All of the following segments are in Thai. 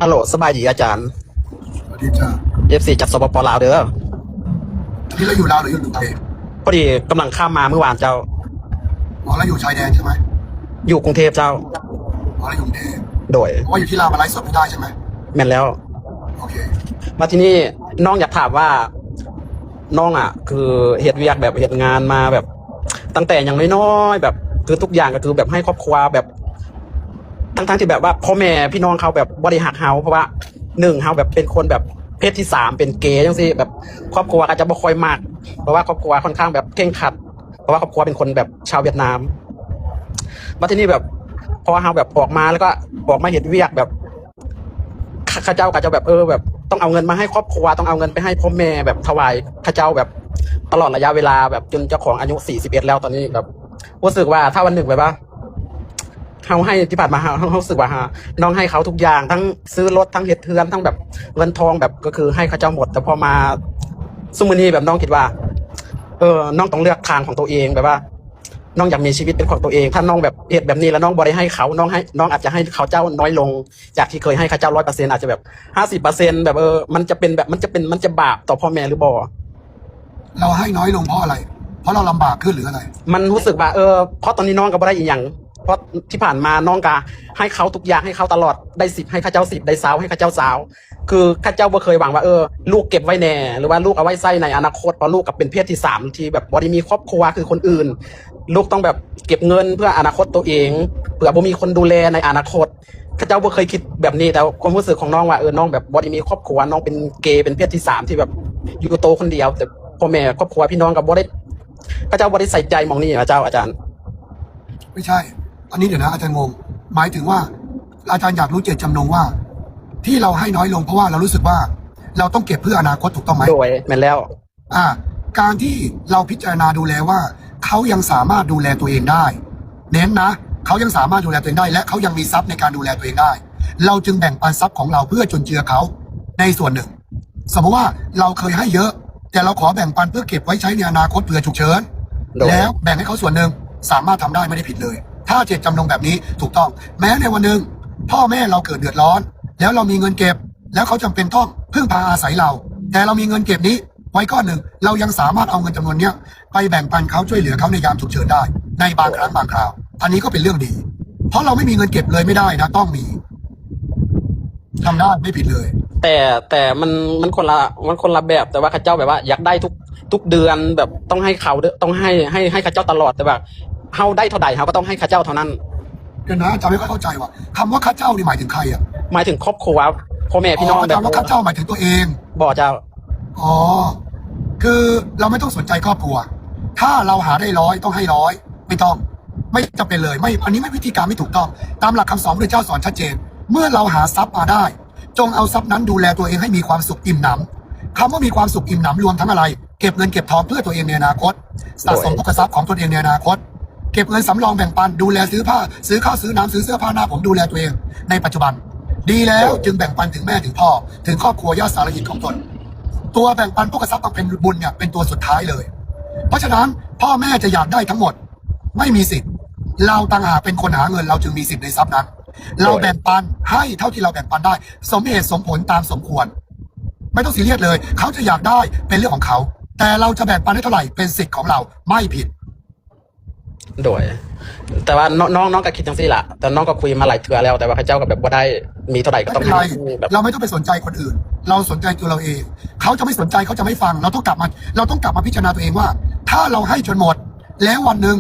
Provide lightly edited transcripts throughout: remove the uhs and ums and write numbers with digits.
ฮัลโหลสบายดีอาจารย์สวัสดีจ้าFCจากสปปลาวเด้อที่เราอยู่ลาวหรืออยู่กรุงเทพพอดีกำลังข้ามมาเมื่อวานเจ้าอ๋อเราอยู่ชายแดนใช่ไหมอยู่กรุงเทพเจ้าอ๋อเราอยู่กรุงเทพโดยเพราะว่าอยู่ที่ลาวมาไลฟ์สดไม่ได้ใช่ไหมแม่นแล้วโอเคมาที่นี่น้องอยากถามว่าน้องอ่ะคือเหตุเวียกแบบเหตุงานมาแบบตั้งแต่อย่างน้อยๆแบบคือทุกอย่างก็คือแบบให้ครอบครัวแบบทั้งที่แบบว่าพ่อแม่พี่น้องเขาแบบบริหารเฮาเพราะว่าหนึ่งเฮาแบบเป็นคนแบบเพศที่สามเป็นเกย์จังซี่แบบครอบครัวก็จะบ่ค่อยมากเพราะว่าครอบครัวค่อนข้างแบบเคร่งครัดเพราะว่าครอบครัวเป็นคนแบบชาวเวียดนามมาที่นี่แบบพอเฮาแบบออกมาแล้วก็ออกมาเห็นเวียกแบบข้าเจ้าก็จะแบบแบบต้องเอาเงินมาให้ครอบครัวต้องเอาเงินไปให้พ่อแม่แบบถวายข้าเจ้าแบบตลอดระยะเวลาแบบจนเจ้าของอายุ41แล้วตอนนี้แบบรู้สึกว่าถ้าวันหนึ่งแบบว่าเขาให้ที่ผ่านมาเขารู้สึกว่าน้องให้เขาทุกอย่างทั้งซื้อรถทั้งเฮ็ดเทือนทั้งแบบเงินทองแบบก็คือให้ข้าเจ้าหมดแต่พอมาซุมื้อนี้แบบน้องคิดว่าน้องต้องเลือกทางของตัวเองแบบว่าน้องอยากมีชีวิตเป็นของตัวเองถ้าน้องแบบเหตุแบบนี้แล้วน้องบ่ได้ให้เขาน้องอาจจะให้เขาเจ้าน้อยลงจากที่เคยให้เขาเจ้า100%อาจจะแบบ50%แบบมันจะเป็นแบบมันจะบาปต่อพ่อแม่หรือบ่เราให้น้อยลงเพราะอะไรเพราะเราลำบากขึ้นหรืออะไรมันรู้สึกว่าเพราะตอนนี้น้องก็บ่ได้อีกอย่างเพราะที่ผ่านมาน้องก็ให้เขาทุกอย่างให้เขาตลอดได้10ให้ข้าเจ้า10ได้20ให้ข้าเจ้า20คือข้าเจ้าบ่เคยหวังว่าลูกเก็บไว้แน่หรือว่าลูกเอาไว้ใส่ในอนาคตเพราะลูกกับเป็นเพศที่3ที่แบบบ่ได้มีครอบครัวคือคนอื่นลูกต้องแบบเก็บเงินเพื่ออนาคตตัวเองเผื่อบ่มีคนดูแลในอนาคตข้าเจ้าบ่เคยคิดแบบนี้แต่ความรู้สึกของน้องว่าน้องแบบบ่ได้มีครอบครัวน้องเป็นเกย์เป็นเพศที่3ที่แบบอยู่โตคนเดียวแต่พ่อแม่ครอบครัวพี่น้องก็บ่ได้ข้าเจ้าบ่ได้ใส่ใจมองนี่อาจารย์ไม่ใช่อันนี้เดี๋ยวนะอาจารย์งงหมายถึงว่าอาจารย์อยากรู้เจตจำนงว่าที่เราให้น้อยลงเพราะว่าเรารู้สึกว่าเราต้องเก็บเพื่ออนาคตถูกต้องไหมโดยแม่นแล้วการที่เราพิจารณาดูแลว่าเขายังสามารถดูแลตัวเองได้เน้นนะเขายังสามารถดูแลตัวเองได้และเขายังมีทรัพย์ในการดูแลตัวเองได้เราจึงแบ่งปันทรัพย์ของเราเพื่อจุนเจือเขาในส่วนหนึ่งสมมติว่าเราเคยให้เยอะแต่เราขอแบ่งปันเพื่อเก็บไว้ใช้ในอนาคตเผื่อฉุกเฉินแล้วแบ่งให้เขาส่วนหนึ่งสามารถทำได้ไม่ได้ผิดเลยถ้าเจตจำนงแบบนี้ถูกต้องแม้ในวันหนึ่งพ่อแม่เราเกิดเดือดร้อนแล้วเรามีเงินเก็บแล้วเขาจำเป็นต้องพึ่งพาอาศัยเราแต่เรามีเงินเก็บนี้ไว้ก้อนหนึ่งเรายังสามารถเอาเงินจำนวนนี้ไปแบ่งปันเขาช่วยเหลือเขาในยามฉุกเฉินได้ในบางครั้งบางคราวอันนี้ก็เป็นเรื่องดีเพราะเราไม่มีเงินเก็บเลยไม่ได้นะต้องมีทำได้ไม่ผิดเลยแต่มันคนละแบบแต่ว่าข้าเจ้าแบบว่าอยากได้ทุกเดือนแบบต้องให้เขาต้องให้ข้าเจ้าตลอดแต่แบบเฮาได้เท่าใดเฮาก็ต้องให้ข้าเจ้าเท่านั้นเดี๋ยวนะอาจารย์ไม่ค่อยเข้าใจว่าคำว่าข้าเจ้านี่หมายถึงใครอ่ะหมายถึงครอบครัวพ่อแม่พี่น้องอาจารย์ว่าข้าเจ้าหมายถึงตัวเองบอกเจ้าอ๋อคือเราไม่ต้องสนใจครอบครัวถ้าเราหาได้100ต้องให้100ไม่ต้องไม่จำเป็นเลยไม่อันนี้ไม่วิธีการไม่ถูกต้องตามหลักคำสอนพระเจ้าสอนชัดเจนเมื่อเราหาทรัพย์มาได้จงเอาทรัพย์นั้นดูแลตัวเองให้มีความสุขอิ่มหนำคำว่ามีความสุขอิ่มหนำรวมทั้งอะไรเก็บเงินเก็บทองเพื่อตัวเองในอนาคตสะสมพกทรัพย์ของตัวเองในอนาคตเก็บเงินสำรองแบ่งปันดูแลซื้อผ้าซื้อข้าวซื้อน้ำซื้อเสื้อผ้าหน้าผมดูแลตัวเองในปัจจุบันดีแล้วจึงแบ่งปันถึงแม่ถึงพ่อถึงครอบครัวญาติสารยิตของตนตัวแบ่งปันพกทรัพย์ต้องเป็นบุญเนี่ยเป็นตัวสุดท้ายเลยเพราะฉะนั้นพ่อแม่จะอยากได้ทั้งหมดไม่มีสิทธิ์เราต่างหากเป็นคนหาเงินเราจึงมีสิทธิ์ในทรัพย์นั้นเราแบ่งปันให้เท่าที่เราแบ่งปันได้สมเหตุสมผลตามสมควรไม่ต้องซีเรียสเลยเขาจะอยากได้เป็นเรื่องของเขาแต่เราจะแบ่งปันให้เท่าไหร่เป็นสิทธิ์ของเราไม่ผิดโดยแต่ว่าน้องก็คิดจังซี่ล่ะแต่น้องก็คุยมาหลายเทื่อแล้วแต่ว่าข้าเจ้าก็แบบว่าได้มีเท่าไหร่ก็ต้องให้แบบเราไม่ต้องไปสนใจคนอื่นเราสนใจตัวเราเองเขาจะไม่สนใจเขาจะไม่ฟังเราต้องกลับมาพิจารณาตัวเองว่าถ้าเราให้จนหมดแล้ววันหนึ่ง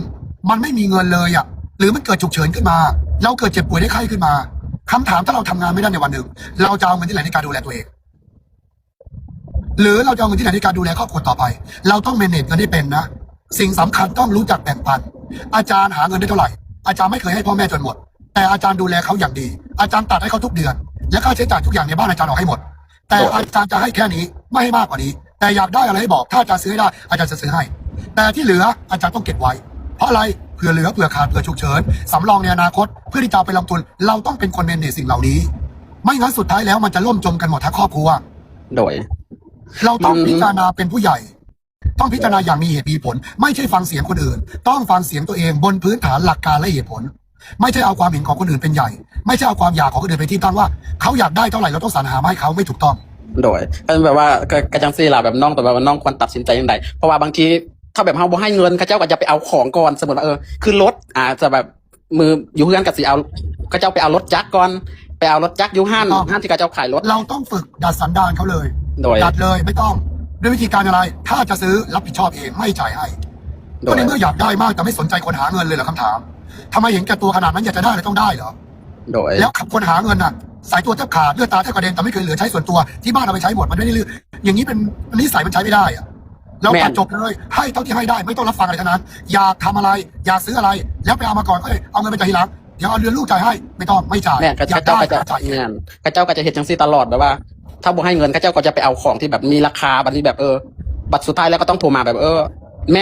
มันไม่มีเงินเลยหรือมันเกิดฉุกเฉินขึ้นมาเราเกิดเจ็บป่วยได้ไข้ขึ้นมาคำถามถ้าเราทำงานไม่ได้ในวันหนึ่งเราจะเอาเงินที่ไหนในการดูแลตัวเองหรือเราจะเอาเงินที่ไหนในการดูแลครอบครัวต่อไปเราต้องเมเนจเงินให้เป็นนะสิ่งสำคัญต้องรู้จักแบ่งปันอาจารย์หาเงินได้เท่าไหร่อาจารย์ไม่เคยให้พ่อแม่จนหมดแต่อาจารย์ดูแลเขาอย่างดีอาจารย์ตัดให้เขาทุกเดือนและค่าใช้จ่ายทุกอย่างในบ้านอาจารย์ออกให้หมดแต่อาจารย์จะให้แค่นี้ไม่ให้มากกว่านี้แต่อยากได้อะไรให้บอกถ้าอาจารย์ซื้อให้ได้อาจารย์จะซื้อให้แต่ที่เหลืออาจารย์ต้องเก็บไว้เพราะอะไรเผื่อเหลือเผื่อขาดเผื่อฉุกเฉินสำรองในอนาคตเพื่อที่จะไปลงทุนเราต้องเป็นคนเมเนจสิ่งเหล่านี้ไม่งั้นสุดท้ายแล้วมันจะล่มจมกันหมดทั้งครอบครัวโดยเราต้องพิจารณาเป็นผู้ใหญ่ต้องพิจารณาอย่างมีเหตุมีผลไม่ใช่ฟังเสียงคนอื่นต้องฟังเสียงตัวเองบนพื้นฐานหลักการและเหตุผล ไม่ใช่เอาความเห็นของคนอื่นเป็นใหญ่ไม่ใช่เอาความอยากของคนอื่นเป็นที่ตั้งว่าเขาอยากได้เท่าไหร่เราต้องสรรหามาให้เขาไม่ถูกต้องโดยก็แบบว่าก็กระจังซี่ล่ะแบบน้องแต่ว่าน้องควรตัดสินใจยังไงเพราะว่าบางทีถ้าแบบเขาบ่ให้เงินเขาเจ้าก็จะไปเอาของก่อนสมมติว่าคือรถจะแบบมืออยู่เพื่อนกับสิเอาเขาเจ้าไปเอารถจักรก่อนไปเอารถจักรอยู่ห้านที่เขาเจ้าขายรถเราต้องฝึกดัดสันดานเขาเลยโดยดัดเลยไม่ต้องด้วยวิธีการอะไรถ้าจะซื้อรับผิดชอบเองไม่จ่ายให้ก็ในเมื่ออยากได้มากแต่ไม่สนใจคนหาเงินเลยเหรอคำถามทำไมเห็นแก่ตัวขนาดนั้นอยากจะได้เลยต้องได้เหรอโดยแล้วคนหาเงินน่ะสายตัวแทบขาดเลือดตาแทบกระเด็นแต่ไม่เคยเหลือใช้ส่วนตัวที่บ้านเอาไปใช้หมดมันไม่ได้เลือกอย่างนี้เป็นนิสัยมันใช้ไม่ได้อะเราตัดจบเลยให้เท่าที่ให้ได้ไม่ต้องรับฟังอะไรทั้งนั้นอยากทำอะไรอยากซื้ออะไรแล้วไปเอามาก่อนก็เอาเงินไปจ่ายทีหลังเดี๋ยวเอาเรือนลูกจ่ายให้ไม่ต้องไม่จ่ายเนี่ยข้าเจ้าก็จะข้าเจ้าก็จะเห็นจังซี่ตลอดแบบว่า ถ้าบ่ให้เงินข้าเจ้าก็จะไปเอาของที่แบบมีราคาบัดนี้แบบบัตรสุดท้ายแล้วก็ต้องโทรมาแบบแ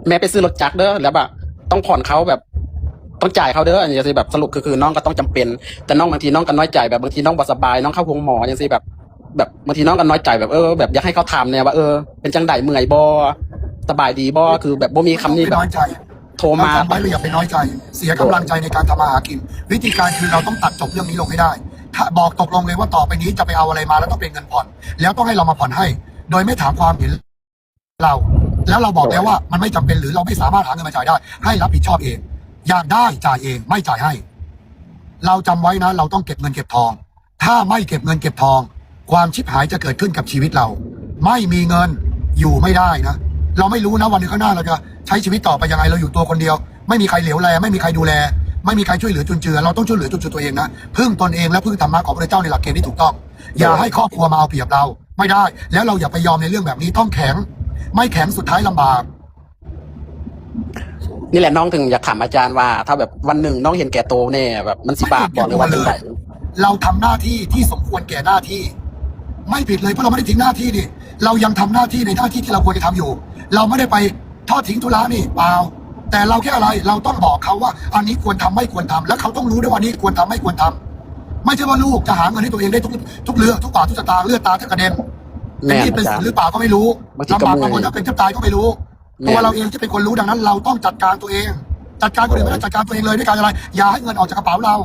ม่ไปซื้อรถจักรเด้อแล้วแบบต้องผ่อนเขาแบบต้องจ่ายเขาเด้ออย่างเงี้ยสิแบบสรุปคือน้องก็ต้องจำเป็นแต่น้องบางทีน้องก็น้อยใจแบบบางทีน้องบ่สบายน้องเข้าโรงหมออย่างสิแบบบางทีน้องก็น้อยใจแบบแบบอยากให้เขาถามเนี่ยว่าเป็นจังไดเมื่อยบ่สบายดีบ่คือแบบบ่มีคำนี้แบบโทรมาจำไว้เลยอย่าไปน้อยใจเสียกำลังใจในการทำมาหากินวิธีการคือเราต้องตัดจบเรื่องนี้ลงให้ได้ถ้าบอกตกลงเลยว่าต่อไปนี้จะไปเอาอะไรมาแล้วต้องเป็นเงินผ่อนแล้วต้องให้เรามาผ่อนให้โดยไม่ถามความเห็นเราแล้วเราบอกแล้วว่ามันไม่จำเป็นหรือเราไม่สามารถหาเงินมาจ่ายได้ให้รับผิดชอบเองอยากได้จ่ายเองไม่จ่ายให้เราจำไว้นะเราต้องเก็บเงินเก็บทองถ้าไม่เก็บเงินเก็บทองความชิบหายจะเกิดขึ้นกับชีวิตเราไม่มีเงินอยู่ไม่ได้นะเราไม่รู้นะวันหนึ่งข้างหน้าเราจะใช้ชีวิตต่อไปยังไงเราอยู่ตัวคนเดียวไม่มีใครเหลียวแลไม่มีใครดูแลไม่มีใครช่วยเหลือจุนเจือเราต้องช่วยเหลือจุนเจือตัวเองนะพึ่งตนเองและพึ่งธรรมะของพระเจ้าในหลักเกณฑ์ที่ถูกต้องอย่าให้ครอบครัวมาเอาเปรียบเราไม่ได้แล้วเราอย่าไปยอมในเรื่องแบบนี้ต้องแข็งไม่แข็งสุดท้ายลำบากนี่แหละน้องถึงอยากถามอาจารย์ว่าถ้าแบบวันหนึ่งน้องเห็นแก่โตเนี่ยแบบมันสิบาปก่อนหรือว่าจังไดเราทำหน้าที่ที่สมควรแก่หน้าที่ไม่ผิดเลยเพราะเราไม่ได้ทิ้งหน้าที่นี่เรายังทำหน้าที่ในหน้าที่ที่เราควรจะทำอยู่เราไม่ได้ไปทอดทิ้งธุระนี่เปล่าแต่เราแค่อะไรเราต้องบอกเขาว่าอันนี้ควรทำไม่ควรทำและเขาต้องรู้ด้วยว่านี้ควรทำไม่ควรทำไม่ใช่ว่าลูกจะหาเงินให้ตัวเองได้ทุกเรื่องทุกบาททุกสตางค์เลือดตาแทบกระเด็นนี่เป็นหรือเปล่าก็ไม่รู้ลำบากบางคนถ้าเป็นจะตายก็ไม่รู้ตัวเราเองจะเป็นคนรู้ดังนั้นเราต้องจัดการตัวเองจัดการคนอื่นไม่ได้จัดการตัวเองเลยด้วยการอะไรอย่าให้เงินออกจากกระเป๋าเรา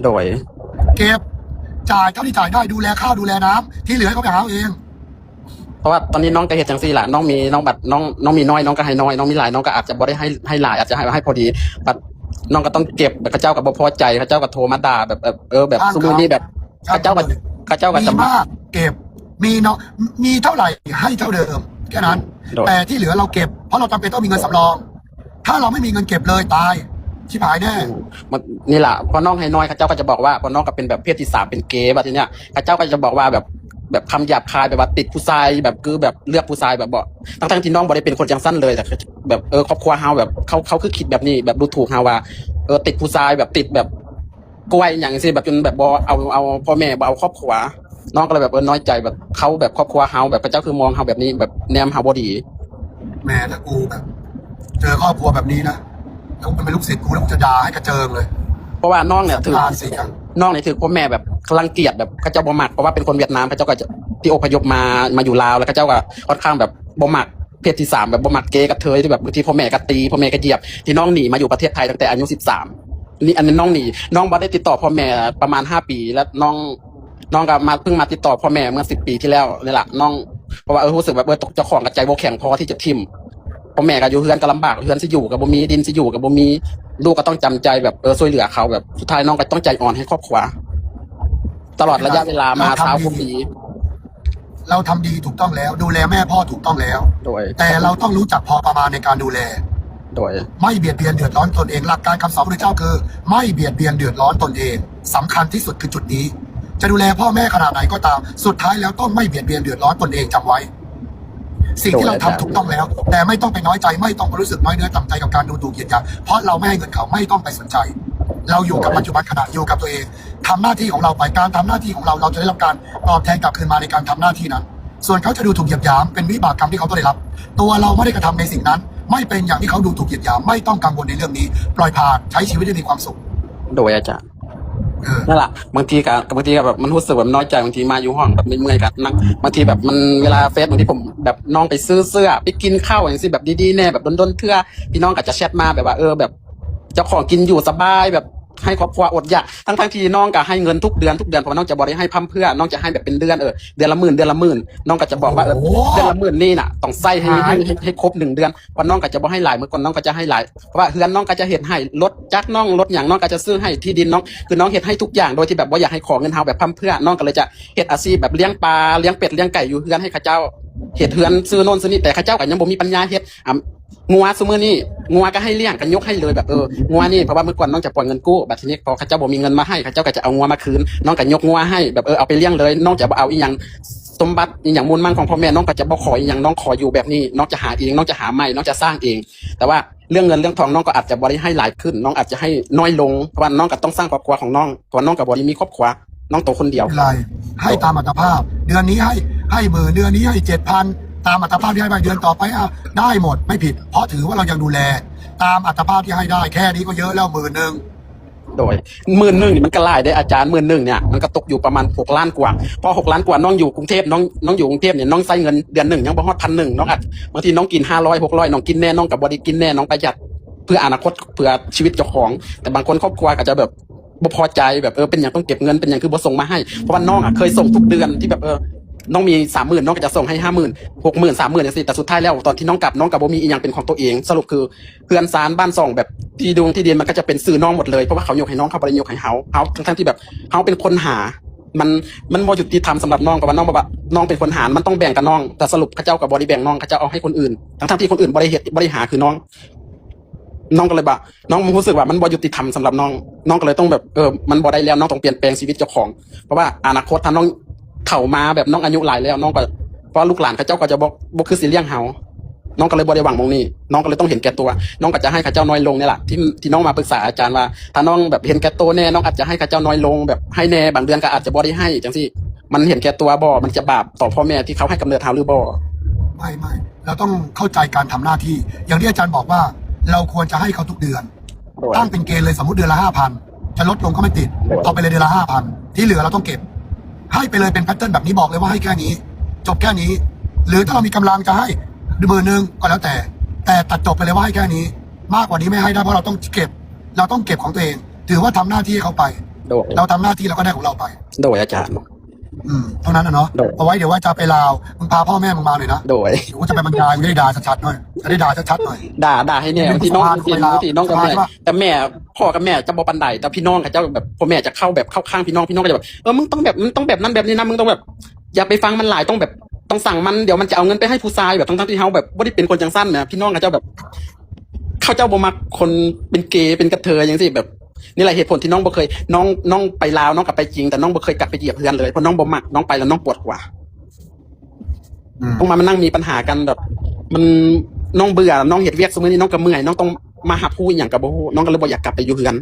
โดยเก็บจ่ายเท่าที่จ่ายได้ดูแลข้าวดูแลน้ำที่เหลือให้เขาไปหาเองเพราะว่าตอนนี้น้องก็เห็นจังซี่แหละน้องมีน้องบัตรน้องมีน้อยน้องก็ให้น้อยน้องมีหลายน้องก็อาจจะบ่ได้ให้หลายอาจจะให้พอดีบัตรน้องก็ต้องเก็บแบบข้าเจ้ากับบ่พอใจข้าเจ้าก็โทรมาด่าแบบแบบสมมุตินี่แบบข้าเจ้าก็จะมากเก็บมีเนาะมีเท่าไหร่ให้เท่าเดิมแค่นั้นแต่ที่เหลือเราเก็บเพราะเราจำเป็นต้องมีเงินสำรองถ้าเราไม่มีเงินเก็บเลยตายชิบหายแน่นี่แหละพอน้องให้น้อยข้าเจ้าก็จะบอกว่าพอน้องก็เป็นแบบเพศที่3เป็นเกย์แบบทีเนี้ยข้าเจ้าก็จะบอกว่าแบบคำหยาบคายแบบว่าติดผู้ชายแบบคือแบบเลือกผู้ชายแบบบอกทั้งที่น้องบ่ได้เป็นคนจังสั้นเลยแต่แบบครอบครัวเฮาแบบเขาคือคิดแบบนี้แบบดูถูกเฮาว่าติดผู้ชายแบบติดแบบกล้วยอย่างนี้แบบจนแบบบ่เอาพ่อแม่บ่เอาครอบครัวน้องก็เลยแบบน้อยใจแบบเขาแบบครอบครัวเฮาแบบพระเจ้าคือมองเฮาแบบนี้แบบแนมเฮาบ่ดีแม่ถ้ากูแบบเจอครอบครัวแบบนี้นะแล้วเป็นลูกศิษย์กูแล้วกูจะด่าให้กระเจิงเลยเพราะว่าน้องเนี่ยถือน้องเนี่ยถือพ่อแม่แบบรังเกียจแบบเขาเจ้าบ่มักเพราะว่าเป็นคนเวียดนามเขาเจ้าก็ที่อพยพมาอยู่ลาวแล้วเขาเจ้าก็ค่อนข้างแบบบ่มักเพศที่3แบบบ่มักเกย์กับเทยที่แบบบางทีพ่อแม่ก็ตีพ่อแม่ก็เหยียบที่น้องหนีมาอยู่ประเทศไทยตั้งแต่อายุ13นี่อันนี้น้องหนีน้องบ่ได้ติดต่อพ่อแม่ประมาณ5ปีแล้วน้องก็มาเพิ่งมาติดต่อพ่อแม่เมื่อ10 ปีที่แล้วนี่แหละน้องเพราะว่ารู้สึกแบบตกเจ้าของกับใจบ่แข็งพอที่จะทิ่มพ่อแม่ก็อยู่เฮือนก็ลำบากเฮือนสิอยู่กับบ่มีดินสิอยู่กับบ่มีลูกก็ต้องจำใจแบบช่วยเหลือเขาแบบสุดท้ายน้องก็ต้องใจอ่อนให้ครอบครัวตลอดระยะเวลามา20 ปีเราทำดีถูกต้องแล้วดูแลแม่พ่อถูกต้องแล้วแต่เราต้องรู้จักพอประมาณในการดูแลโดยไม่เบียดเบียนเดือดร้อนตนเองหลักการคำสอนพระเจ้าคือไม่เบียดเบียนเดือดร้อนตนเองสำคัญที่สุดคือจุดนี้จะดูแลพ่อแม่ขนาดไหนก็ตามสุดท้ายแล้วต้องไม่เบียดเบียนเดือดร้อนตนเองจำไว้สิ่งที่เราทำถูกต้องแล้วแต่ไม่ต้องไปน้อยใจไม่ต้องรู้สึกน้อยเนื้อต่ำใจกับการดูถูกเหยียดหยามเพราะเราไม่ให้เงินเขาไม่ต้องไปสนใจเราอยู่กับปัจจุบันขณะอยู่กับตัวเองทำหน้าที่ของเราไปการทำหน้าที่ของเราจะได้รับการตอบแทนกลับคืนมาในการทำหน้าที่นั้นส่วนเขาจะดูถูกเหยียดหยามเป็นวิบากกรรมที่เขาต้องได้รับตัวเราไม่ได้กระทำในสิ่งนั้นไม่เป็นอย่างที่เขาดูถูกเหยียดหยามไม่ต้องกังวลในเรื่องนี้ปล่อยผ่านใช้ชีวิตได้มีความสุขโดยอาจารย์นั่นแหละบางทีก็แบบมันรู้สึกแบบน้อยใจบางทีมาอยู่ห้องแบบเมื่อยกันนั่งบางทีแบบมันเวลาเฟซบางทีผมแบบน้องไปซื้อเสื้อไปกินข้าวอย่างนี้แบบดีๆแน่แบบดนเทื่อพี่น้องก็จะแชทมาแบบว่าแบบ เจ้าของกินอยู่สบายแบบให้ครอบครัวอดอยากทั้งที่น้องก็ให้เงินทุกเดือนเพราะว่าน้องจะบอกได้ให้พั่มเพื่อน้องจะให้แบบเป็นเดือนเดือนละหมื่นน้องก็จะบอกว่าเดือนละหมื่นนี่น่ะต้องใส่ให้ครบ1 เดือนเพราะน้องก็จะบอกให้หลายเมื่อก่อนน้องก็จะให้หลายเพราะว่าเฮือนน้องก็จะเฮ็ดให้รถจักรน้องรถอย่างน้องก็จะซื้อให้ที่ดินน้องคือน้องเฮ็ดให้ทุกอย่างโดยที่แบบว่าอยากให้ขอเงินเฮาแบบพั่มเพื่อน้องก็เลยจะเฮ็ดอาชีพแบบเลี้ยงปลาเลี้ยงเป็ดเลี้ยงไก่อยู่เฮือนให้ข้าเจ้าเฮ็ดเฮือนซื้อโน่นซื้อนี่แต่ข้าเจ้าก็ยังบ่มีปัญญาเฮ็ดงัวซุมื้อนี้งัวก็ให้เลี้ยงกันยกให้เลยแบบงัวนี่เพราะว่าเมื่อก่อนน้องจะปล่อยเงินกู้บัดทีนี้พอข้าเจ้าบ่มีเงินมาให้ข้าเจ้าก็จะเอางัวมาคืนน้องก็ยกงัวให้แบบเอาไปเลี้ยงเลยน้องจะบ่เอาอีหยังสมบัติอีหยังมูลมั่นของพ่อแม่น้องก็จะบ่ขออีหยังน้องขออยู่แบบนี้น้องจะหาเองน้องจะหาใหม่น้องจะสร้างเองแต่ว่าเรื่องเงินเรื่องทองน้องก็อาจจะบ่ได้ให้หลายขึ้นน้องอาจจะให้น้อยลงเพราะว่าน้องก็ต้องสร้างครอบครัวของน้องเพราะน้องก็บ่ได้มีครอบครัวน้องโตคนเดียว ไม่เป็นไรให้ตามอัตภาพ เดือนนี้ให้10,000เดือนนี้ให้7,000ตามอัตภาพที่ให้ไปเดือนต่อไปได้หมดไม่ผิด เพราะถือว่าเรายังดูแล ตามอัตภาพที่ให้ได้แค่นี้ก็เยอะแล้ว10,000โดย10,000นี่มันก็หลายได้อาจารย์10,000เนี่ยมันก็ตกอยู่ประมาณ6 ล้านกว่าพอ6 ล้านกว่าน้องอยู่กรุงเทพน้องอยู่กรุงเทพเนี่ยน้องใช้เงินเดือนหนึ่งยังบ่ฮอด1,100น้องอาจบางทีน้องกิน500 600น้องกินแน่น้องกับบ่ได้กินแน่น้องประหยัดเพื่ออนาคตเพื่อชีวิตเจ้าของแต่บางคนครอบครัวก็จะแบบบ่พอใจแบบเป็นอย่างต้องเก็บเงินเป็นอย่างคือบ่ส่งมาให้เพราะว่าน้องเคยส่งทุกเดือนที่แบบน้องมี30,000น้องก็จะส่งให้50,000 60,000 30,000จังซี่แต่สุดท้ายแล้วตอนที่น้องกลับน้องก็บ่มีอีหยังเป็นของตัวเองสรุปคือเพื่อนซานบ้านซ่องแบบที่ดวงที่ดินมันก็จะเป็นซื้อน้องหมดเลยเพราะว่าเขายกให้น้องเขาบ่ได้ยกให้เฮาทั้งที่แบบเฮาเป็นคนหามันบ่ยุติธรรมสำหรับน้องเพราะว่าน้องบอกว่าน้องเป็นคนหามันต้องแบ่งกับน้องแต่สรุปเขาเจ้าก็บ่ได้แบ่งน้องเขาเจ้าเอาให้คนอื่นทั้งที่คนอื่นบ่ได้เฮ็ดบ่ได้หาคือน้องก็เลยบอกน้องรู้สึกว่ามันบ่ยุติธรรมสำหรับน้องก็เลยต้องแบบมันบ่ได้แล้วน้องต้องเปลี่ยนแปลงชีวิตเจ้าของเพราะว่าอนาคตถ้าน้องเข้ามาแบบน้องอายุหลายแล้วน้องก็เพราะลูกหลานเขาเจ้าก็จะบ่คือสิเลี้ยงเฮาน้องก็เลยบ่ได้หวังมองนี้น้องก็เลยต้องเห็นแก่ตัวน้องก็จะให้เขาเจ้าน้อยลงนี่แหละที่น้องมาปรึกษาอาจารย์ว่าถ้าน้องแบบเห็นแก่ตัวแน่น้องอาจจะให้เขาเจ้าน้อยลงแบบให้แน่บางเดือนก็อาจจะบ่ได้ให้จังซี่มันเห็นแก่ตัวบ่มันจะบาปต่อพ่อแม่ที่เขาให้กำเนิดเฮาหรือบ่ไม่เราต้องเข้าใจการทำหน้าที่ อย่างที่อาจารย์บอกว่าเราควรจะให้เขาทุกเดือนตั้งเป็นเกณฑ์เลยสมมติเดือนละ5,000จะลดลงก็ไม่ติดเอาไปเลยเดือนละ5,000ที่เหลือเราต้องเก็บให้ไปเลยเป็นแพทเทิร์นแบบนี้บอกเลยว่าให้แค่นี้จบแค่นี้หรือถ้าเรามีกำลังจะให้10,000ก็แล้วแต่ตัดจบไปเลยว่าให้แค่นี้ มากกว่านี้ไม่ให้ได้เพราะเราต้องเก็บของตัวเอง ถือว่าทำหน้าที่เขาไปเราทำหน้าที่เราก็ได้ของเราไปโดยอาจารย์เท่านั้นนะเนาะเอาไว้เดี๋ยวว่าจะไปลาวมึงพาพ่อแม่มึงมาหน่อยนะโดยกูจะไปบรรยายมึงได้ด่าชัดๆหน่อยจะได้ด่าชัดๆหน่อยด่าให้เนี่ยที่น้องกับแม่แต่แม่พ่อกับแม่จะบ่ปันใดแต่พี่น้องเขาจะแบบพ่อแม่จะเข้าข้างพี่น้องก็จะแบบมึงต้องแบบนั้นแบบนี้นะมึงต้องแบบอย่าไปฟังมันหลายต้องสั่งมันเดี๋ยวมันจะเอาเงินไปให้ผู้ชายแบบทั้งที่เขาแบบไม่ได้เป็นคนจังสั้นนะพี่น้องเขาจะแบบเขาเจ้าบ่มักคนเป็นเกย์เป็นกระเทยอย่างสิแบบนี่แหละเหตุผลที่น้องบ่เคยน้องไปลาวน้องกลับไปจริงแต่น้องบ่เคยกลับไปเหยียบเพื่อนเลยเพราะน้องบ่มักน้องไปแล้วน้องปวดกว่าต้องมานั่งมีปัญหากันแบบมันน้องเบื่อน้องเห็ดเวียกสมัยนี้น้องก็เมื่อยน้องต้องมาหาผู้อย่างกับบ่ฮู้น้องก็เลยบ่อยากกลับไปอยู่เพื่อน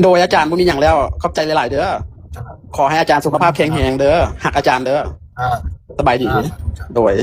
โดยอาจารย์บ่มีอย่างแล้วขอบใจหลายๆเด้อขอให้อาจารย์สุขภาพแข็งแรงเด้อหักอาจารย์เด้อสบายดีโดย